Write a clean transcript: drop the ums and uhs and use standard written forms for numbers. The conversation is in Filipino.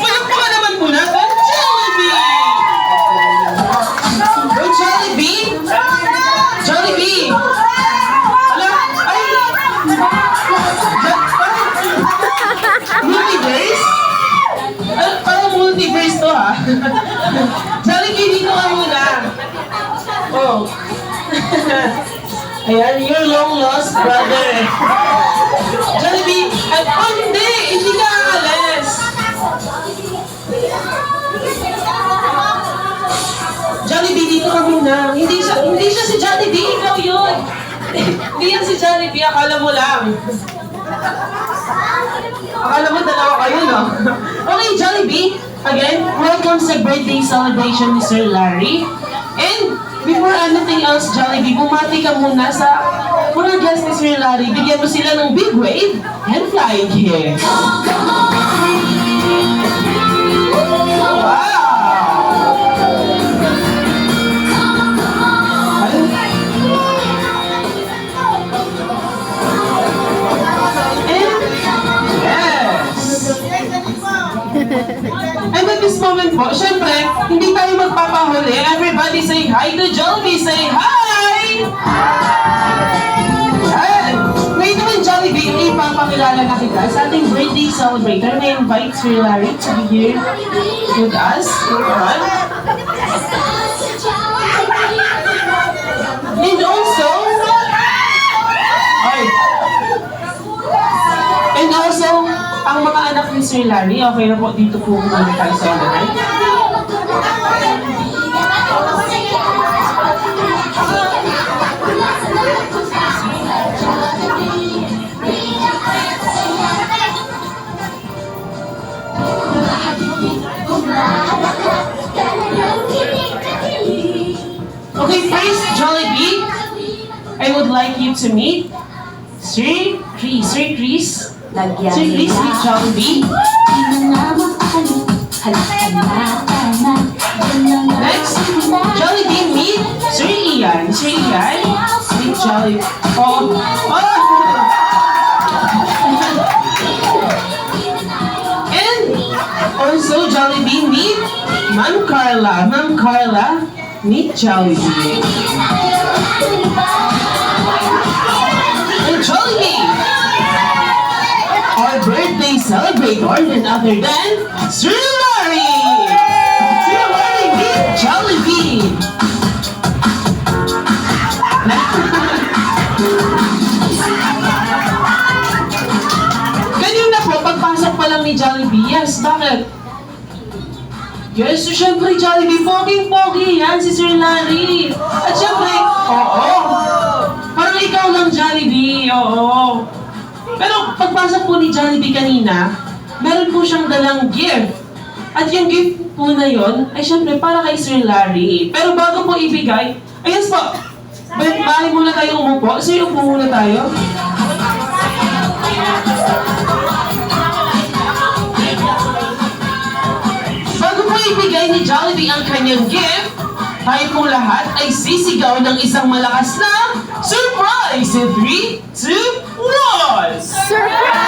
Palakpakan naman muna ang Jollibee! Oh, Jollibee! Jollibee! Ala, ay! Multiverse? Parang multiverse to ha? Jollibee, dito ka muna. Oh. Ayan, your long lost brother. Jollibee, ay, oh hindi! Hindi ka aalis! Jollibee, dito ka muna. Hindi siya si Jollibee, ikaw yun. Hindi yan si Jollibee, akala mo lang. Akala mo dalawa kayo, no? Okay, Jollibee, again, welcome sa birthday celebration ni Sir Larry. And before anything else, Jollibee, bumati ka muna sa mga guests ni Sir Larry. Bigyan mo sila ng big wave and flying kiss. Wow! And at this moment po, syempre, hindi tayo magpapahuli. Everybody say hi to Jollibee. Say hi! Yan! Ngayon naman, Jollibee, ipapakilala na kita sa ating birthday celebrator. I invite Sir Larry to be here with us. And also, ang mga anak ni Sir Larry, okay na po, dito po muna tayo sa unahan. Okay, first, Jollibee, I would like you to meet Sir Chris. Sir Chris, Sir Chris with Jollibee. Next, Jollibee meet Sir Ian. Sir Ian with Jollibee. Oh! And also Jollibee meet Ma'am Carla. Ma'am Carla meet Jollibee. And Jollibee, our birthday celebrator, none other than Sir Larry! Sir Larry meet Jollibee! Kanina po, pagpasok pa lang ni Jollibee, yes, bakit? Yes, so syempre Jollibee, poging-pogi yan si Sir Larry. At syempre, oo, parang ikaw lang Jollibee, oo. Pero pagpasok po ni Jollibee kanina, meron po siyang dalang gift. At yung gift po na yon ay syempre para kay Sir Larry. Pero bago po ibigay, ayun po, bahay muna tayo umupo. Sir, upo muna tayo. Bago po ibigay ni Jollibee ang kanyang gift, tayo po lahat ay sisigaw ng isang malakas na surprise! In 3, 2, 1! Surprise!